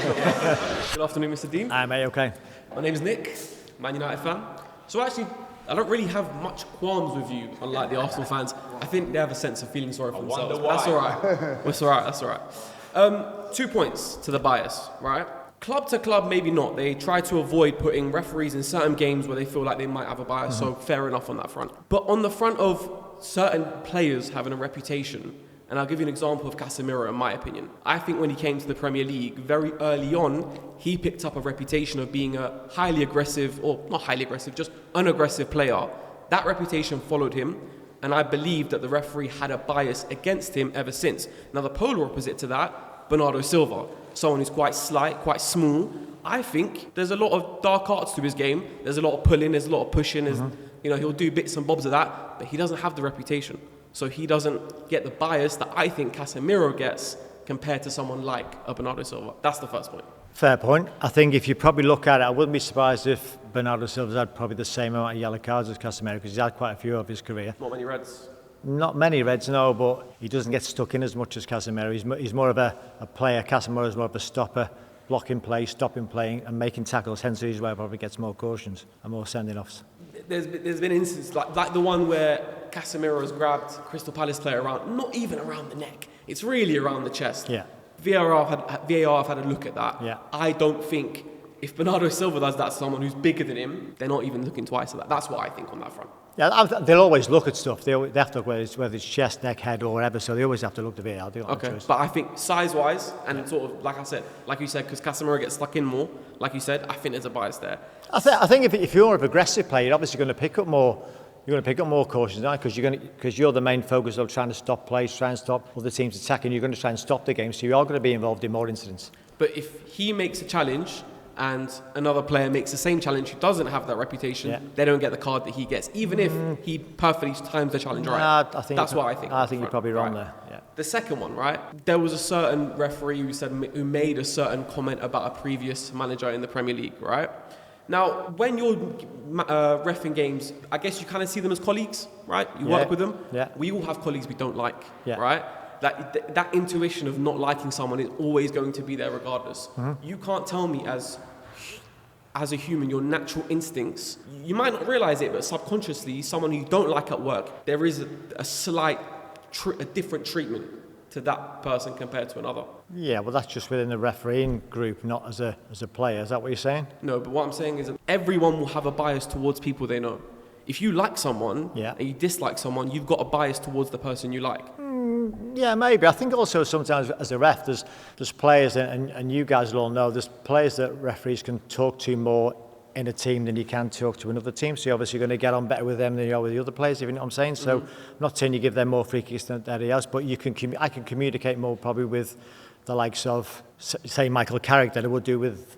Good afternoon, Mr. Dean. Hi, mate, okay. My name's Nick, Man United fan. So actually, I don't really have much qualms with you, unlike the Arsenal fans. I think they have a sense of feeling sorry for themselves. That's all right. That's all right. 2 points to the bias, right? Club to club, maybe not. They try to avoid putting referees in certain games where they feel like they might have a bias, so fair enough on that front. But on the front of certain players having a reputation, and I'll give you an example of Casemiro in my opinion. I think when he came to the Premier League, very early on, he picked up a reputation of being a highly aggressive, or not highly aggressive, just unaggressive player. That reputation followed him, and I believe that the referee had a bias against him ever since. Now the polar opposite to that, Bernardo Silva, someone who's quite slight, quite small. I think there's a lot of dark arts to his game. There's a lot of pulling, there's a lot of pushing, you know, he'll do bits and bobs of that, but he doesn't have the reputation. So he doesn't get the bias that I think Casemiro gets compared to someone like Bernardo Silva. That's the first point. Fair point. I think if you probably look at it, I wouldn't be surprised if Bernardo Silva's had probably the same amount of yellow cards as Casemiro because he's had quite a few of his career. Not many reds. Not many reds, no, but he doesn't get stuck in as much as Casemiro. He's more of a player. Casemiro is more of a stopper, blocking play, stopping playing and making tackles. Hence, he's where he probably gets more cautions and more sending-offs. There's been instances like the one where Casemiro has grabbed Crystal Palace player around, not even around the neck. It's really around the chest. Yeah. VAR have had a look at that. Yeah. I don't think if Bernardo Silva does that to someone who's bigger than him, they're not even looking twice at that. That's what I think on that front. Yeah, they'll always look at stuff. They have to look whether it's chest, neck, head, or whatever. So they always have to look at the VAR. Okay, but I think size-wise and sort of like you said, because Casemiro gets stuck in more. Like you said, I think there's a bias there. I think if you're an aggressive player, you're obviously going to pick up more. You're going to pick up more cautions, aren't you? Because you're the main focus of trying to stop plays, trying to stop other teams attacking. You're going to try and stop the game, so you are going to be involved in more incidents. But if he makes a challenge and another player makes the same challenge who doesn't have that reputation, they don't get the card that he gets, even if he perfectly times the challenge right. That's what I think. I think you're probably wrong there. Yeah. The second one, right? There was a certain referee who made a certain comment about a previous manager in the Premier League, right? Now, when you're reffing games, I guess you kind of see them as colleagues, right? You work with them. Yeah. We all have colleagues we don't like, right? That intuition of not liking someone is always going to be there regardless. You can't tell me as a human, your natural instincts, you might not realize it, but subconsciously, someone who you don't like at work, there is a slight, a different treatment to that person compared to another. Yeah, well, that's just within the refereeing group, not as a player. Is that what you're saying? No, but what I'm saying is that everyone will have a bias towards people they know. If you like someone and you dislike someone, you've got a bias towards the person you like. Yeah, maybe. I think also sometimes as a ref, there's players, and you guys will all know, there's players that referees can talk to more in a team than you can talk to another team. So you're obviously going to get on better with them than you are with the other players, if you know what I'm saying. So I'm not saying you give them more free kicks than anybody else, but I can communicate more probably with the likes of, say, Michael Carrick than I would do with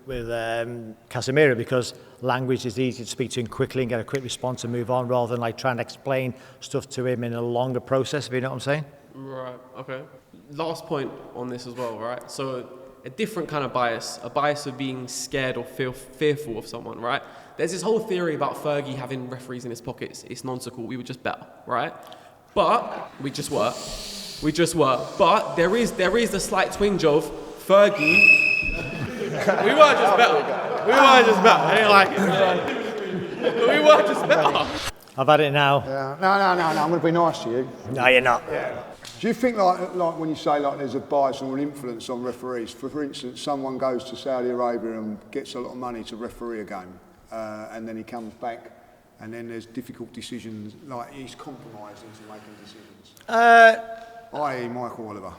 Casemiro, because language is easy to speak to him quickly and get a quick response and move on, rather than like trying to explain stuff to him in a longer process, if you know what I'm saying. Right, okay. Last point on this as well, right? So a different kind of bias, a bias of being scared or fearful of someone, right? There's this whole theory about Fergie having referees in his pockets. It's nonsensical. We were just better, right? But we just were. But there is the slight twinge of Fergie. We were just better. I didn't like it. But we were just better. I've had it now. Yeah. No, I'm going to be nice to you. No, you're not. Yeah. Do you think like when you say like there's a bias or an influence on referees? For instance, someone goes to Saudi Arabia and gets a lot of money to referee a game, and then he comes back, and then there's difficult decisions, like he's compromised into making decisions. I.e. Michael Oliver.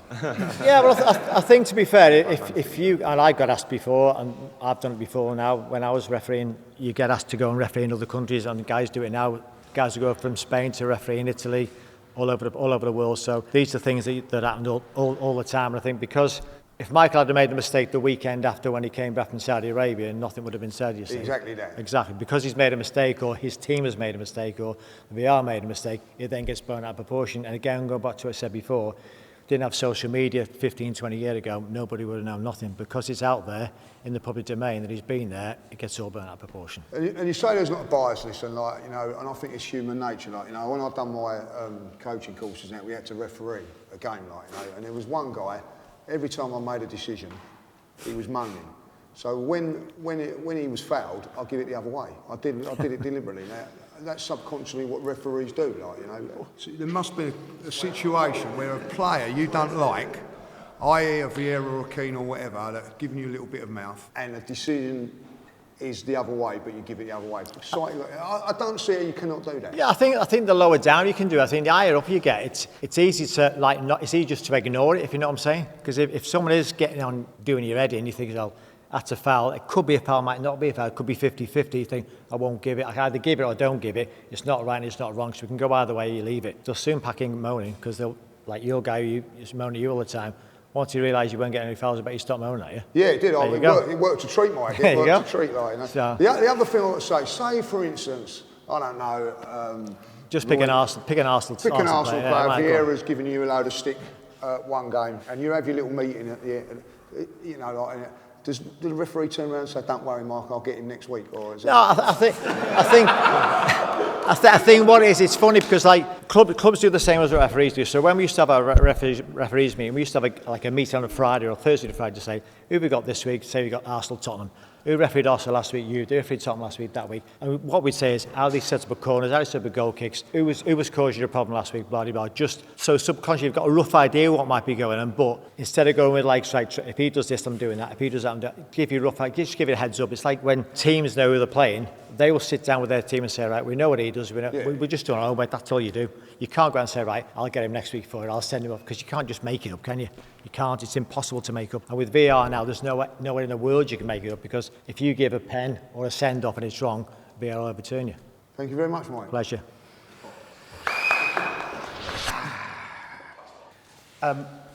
Yeah, well, I think to be fair, if you, and I got asked before, and I've done it before now, when I was refereeing, you get asked to go and referee in other countries, and guys do it now. Guys who go from Spain to referee in Italy, all over the world. So these are things that happen all the time. And I think because if Michael had made the mistake the weekend after when he came back from Saudi Arabia, nothing would have been said, you see. Exactly that. Exactly. Because he's made a mistake, or his team has made a mistake, or the VR made a mistake, it then gets blown out of proportion. And again, going back to what I said before, didn't have social media 15, 20 years ago, nobody would have known nothing. Because it's out there in the public domain that he's been there, it gets all blown out of proportion. And you say there's not a bias, listen, like, you know, and I think it's human nature, like, you know, when I've done my coaching courses now, we had to referee a game, like, you know, and there was one guy, every time I made a decision, he was moaning. So when he was fouled, I'd give it the other way. I did it deliberately. Now, that's subconsciously what referees do, like, you know. So there must be a situation where a player you don't like, i.e. a Vieira or a Keane or whatever, that's giving you a little bit of mouth, and the decision is the other way, but you give it the other way. I don't see how you cannot do that. Yeah, I think the lower down you can do. I think the higher up you get, it's easy to like not. It's easy just to ignore it, if you know what I'm saying. Because if someone is getting on doing your head in, you think, well, that's a foul. It could be a foul, might not be a foul. It could be 50-50. You think, I won't give it. I can either give it or don't give it. It's not right and it's not wrong. So we can go either way. You leave it. They'll soon pack in moaning, because they'll, like your guy who is moaning at you all the time. Once you realise you won't get any fouls, I bet you stop moaning at you. Yeah, it did. It worked to treat Mike. It worked to treat, like, you know. So, the other thing I want to say, for instance, I don't know. Just pick an Arsenal player. Vieira's giving you a load of stick one game, and you have your little meeting at the end. You know, like. Does the referee turn around and say, "Don't worry, Mark, I'll get him next week"? Or is it... No, I think what it is, it's funny because like clubs do the same as referees do. So when we used to have a referees meeting, we used to have a meeting on a Friday or Thursday to Friday to say, who have we got this week? Say we got Arsenal, Tottenham. Who refereed Arsenal last week? You. Who refereed Tottenham last week? That week. And what we'd say is, how they set up corners, how they set up goal kicks, who was causing you a problem last week, blah, blah, blah. Just so subconsciously you've got a rough idea what might be going on, but instead of going with like if he does this, I'm doing that. If he does that, I'm doing that. Give you a rough idea, just give it a heads up. It's like when teams know who they're playing, they will sit down with their team and say, right, we know what he does, we're just doing our own way, that's all you do. You can't go and say, right, I'll get him next week for it, I'll send him off, because you can't just make it up, can you? You can't, it's impossible to make up. And with VR now, there's no way in the world you can make it up, because if you give a pen or a send-off and it's wrong, VR will overturn you. Thank you very much, Mike. Pleasure.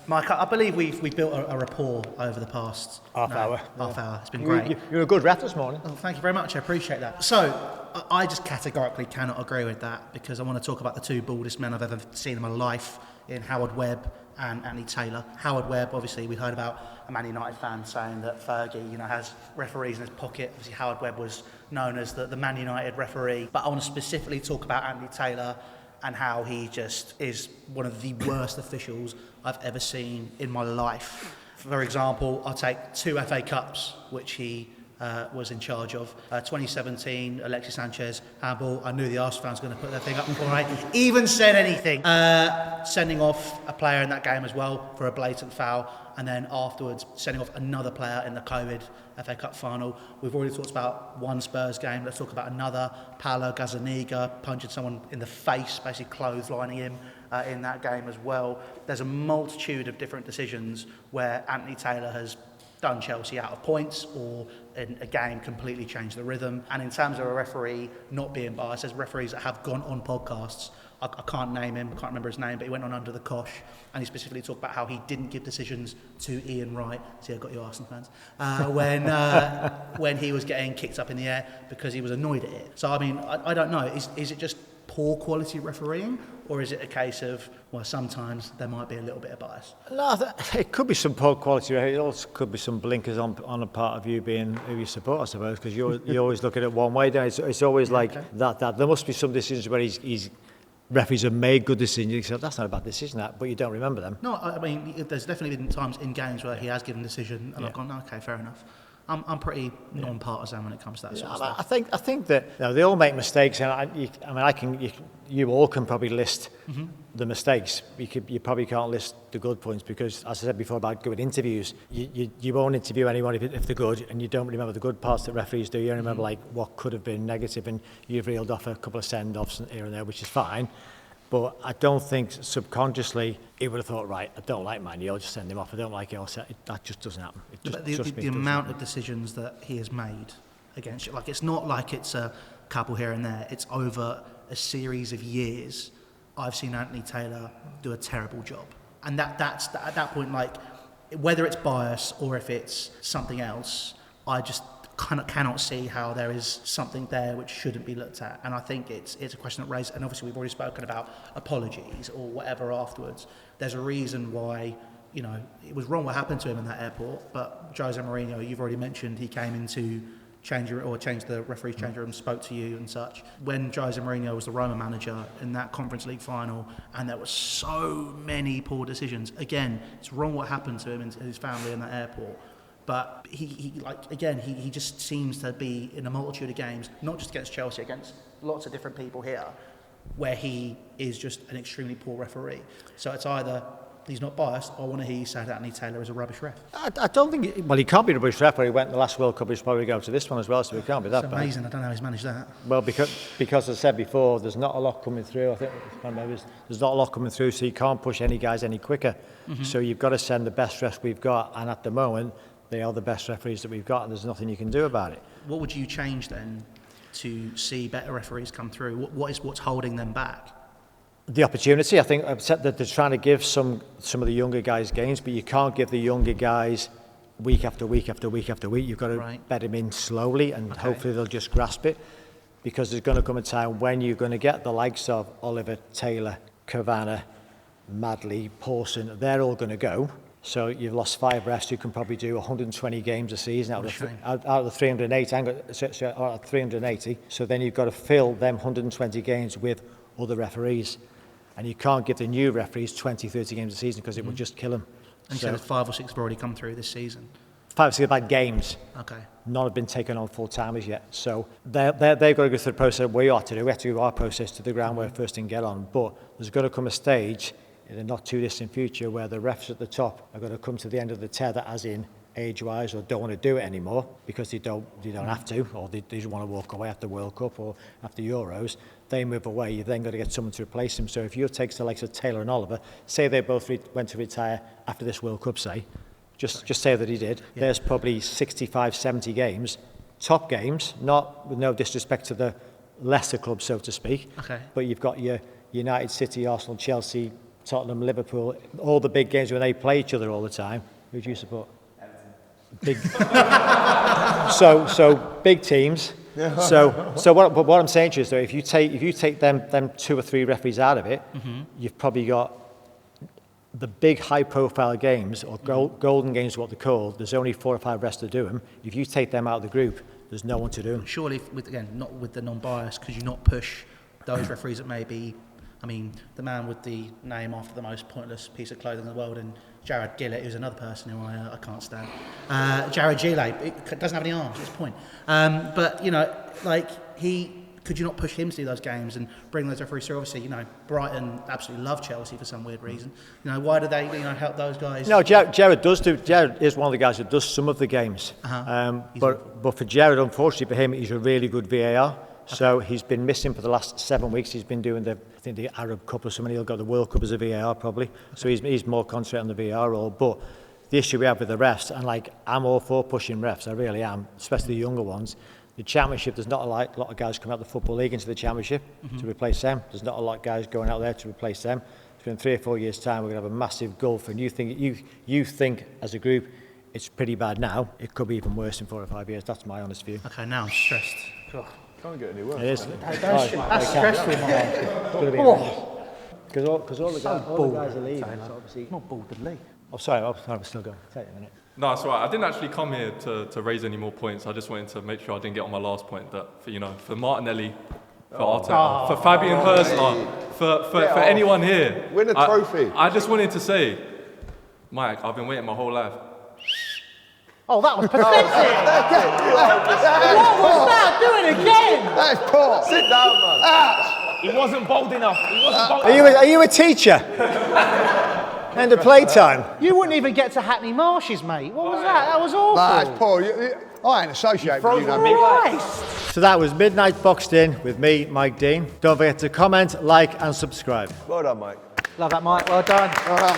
Mike, I believe we've built a rapport over the past half hour. It's been great. You're a good ref this morning. Oh, thank you very much. I appreciate that. So, I just categorically cannot agree with that, because I want to talk about the two baldest men I've ever seen in my life, in Howard Webb and Andy Taylor. Howard Webb, obviously, we heard about a Man United fan saying that Fergie, has referees in his pocket. Obviously, Howard Webb was known as the Man United referee. But I want to specifically talk about Andy Taylor and how he just is one of the worst officials I've ever seen in my life. For example, I'll take 2 FA Cups, which he was in charge of. 2017, Alexis Sanchez, handball. I knew the Arsenal fans were going to put their thing up before I even said anything. Sending off a player in that game as well for a blatant foul, and then afterwards sending off another player in the COVID FA Cup final. We've already talked about one Spurs game. Let's talk about another. Paulo Gazzaniga punching someone in the face, basically clotheslining him in that game as well. There's a multitude of different decisions where Anthony Taylor has done Chelsea out of points, or in a game completely changed the rhythm. And in terms of a referee not being biased, there's referees that have gone on podcasts. I can't name him, I can't remember his name, but he went on Under the Cosh and he specifically talked about how he didn't give decisions to Ian Wright. See, I got you Arsenal fans. When he was getting kicked up in the air because he was annoyed at it. So I mean, I don't know. Is it just poor quality refereeing, or is it a case of, well, sometimes there might be a little bit of bias? No, it could be some poor quality. It also could be some blinkers on a part of you being who you support, I suppose, because you always look at it one way. It's always like that. There must be some decisions where he's referees have made good decisions. You say, that's not a bad decision, but you don't remember them. No, I mean, there's definitely been times in games where he has given a decision and I've gone, okay, fair enough. I'm pretty non-partisan when it comes to that sort of stuff. I think that they all make mistakes, and you all can probably list the mistakes. You probably can't list the good points because, as I said before about good interviews, you won't interview anyone if they're good, and you don't remember the good parts that referees do. You only remember like what could have been negative, and you've reeled off a couple of send-offs here and there, which is fine. But I don't think subconsciously he would have thought, right, I don't like Manu, I'll just send him off. I don't like it, that just doesn't happen. But the amount of decisions that he has made against you, like it's not like it's a couple here and there. It's over a series of years. I've seen Anthony Taylor do a terrible job. And that's at that point, like, whether it's bias or if it's something else, I just cannot see how there is something there which shouldn't be looked at. And I think it's a question that raised, and obviously we've already spoken about apologies or whatever afterwards. There's a reason why, it was wrong what happened to him in that airport, but Jose Mourinho, you've already mentioned, he came into change the referee's change room, spoke to you and such. When Jose Mourinho was the Roma manager in that Conference League final, and there were so many poor decisions. Again, it's wrong what happened to him and his family in that airport. But he just seems to be in a multitude of games, not just against Chelsea, against lots of different people here, where he is just an extremely poor referee. So it's either he's not biased, or I want to hear you say that Anthony Taylor is a rubbish ref. I don't think, he can't be a rubbish ref, but he went in the last World Cup, he's probably going to this one as well, so he can't be that bad. It's amazing, I don't know how he's managed that. Well, because as I said before, there's not a lot coming through. I think there's not a lot coming through, so you can't push any guys any quicker. So you've got to send the best refs we've got, and at the moment, they are the best referees that we've got, and there's nothing you can do about it. What would you change then to see better referees come through? What's holding them back? The opportunity. I think that they're trying to give some of the younger guys games, but you can't give the younger guys week after week after week after week. You've got to bed them in slowly, and hopefully they'll just grasp it, because there's going to come a time when you're going to get the likes of Oliver, Taylor, Cavana, Madley, Paulson. They're all going to go. So you've lost 5 refs who can probably do 120 games a season out of the 380. So then you've got to fill them 120 games with other referees. And you can't give the new referees 20, 30 games a season because it will just kill them. And so 5 or 6 have already come through this season? 5 or 6 bad games. Okay. None have been taken on full-timers yet. So they've got to go through the process we ought to do. We have to do our process to the ground where first and get on. But there's got to come a stage in the not too distant future where the refs at the top are going to come to the end of the tether, as in age-wise, or don't want to do it anymore because they don't have to, or they just want to walk away after World Cup or after Euros. They move away. You've then got to get someone to replace them. So if you take the likes of Taylor and Oliver, say they both went to retire after this World Cup, just say that he did. Yeah. There's probably 65, 70 games, top games, not with no disrespect to the lesser clubs, so to speak. Okay. But you've got your United, City, Arsenal, Chelsea, Tottenham, Liverpool, all the big games when they play each other all the time. Who do you support? Big. so big teams. So what I'm saying to you is, though, if you take them 2 or 3 referees out of it, you've probably got the big high-profile games, or golden games, what they're called. There's only 4 or 5 refs to do them. If you take them out of the group, there's no one to do them. Surely, not with the non-bias, could you not push those referees that maybe I mean, the man with the name after the most pointless piece of clothing in the world, and Jared Gillett, who's another person who I can't stand. Jared Gillett doesn't have any arms, that's the point. But, you know, like, could you not push him to do those games and bring those referees through? Obviously, you know, Brighton absolutely love Chelsea for some weird reason. You know, why do they, you know, help those guys? No, Jared is one of the guys who does some of the games. But for Jared, unfortunately for him, he's a really good VAR. Okay. So he's been missing for the last 7 weeks. He's been doing the Arab Cup or something. He'll go the World Cup as a VAR probably. Okay. So he's more concentrated on the VAR role. But the issue we have with the refs, and like I'm all for pushing refs, I really am, especially the younger ones. The Championship, there's not a lot of guys coming out of the Football League into the Championship to replace them. There's not a lot of guys going out there to replace them. So in 3 or 4 years' time, we're going to have a massive gulf. And you think as a group, it's pretty bad now. It could be even worse in 4 or 5 years. That's my honest view. Okay, now I'm stressed. Can't get any worse. It is. That's stressful, man. Because all the guys are leaving. So obviously, Not boldly. oh, sorry, I'm still going. Take a minute. No, it's all right. I didn't actually come here to raise any more points. I just wanted to make sure I didn't get on my last point that, for Martinelli, for Arteta, for Fabian Hurstler, for anyone here. Win a trophy. I just wanted to say, Mike, I've been waiting my whole life. Oh, that was pathetic! What was that? Do it again! That's poor. Sit down, man. He wasn't bold enough. He wasn't bold enough. Are you a teacher? End of playtime. You wouldn't even get to Hackney Marshes, mate. What was that? That was awful. That's poor. I ain't associated with you no more. So that was Midnite Boxed In with me, Mike Dean. Don't forget to comment, like and subscribe. Well done, Mike. Love that, Mike. Well done. Well done.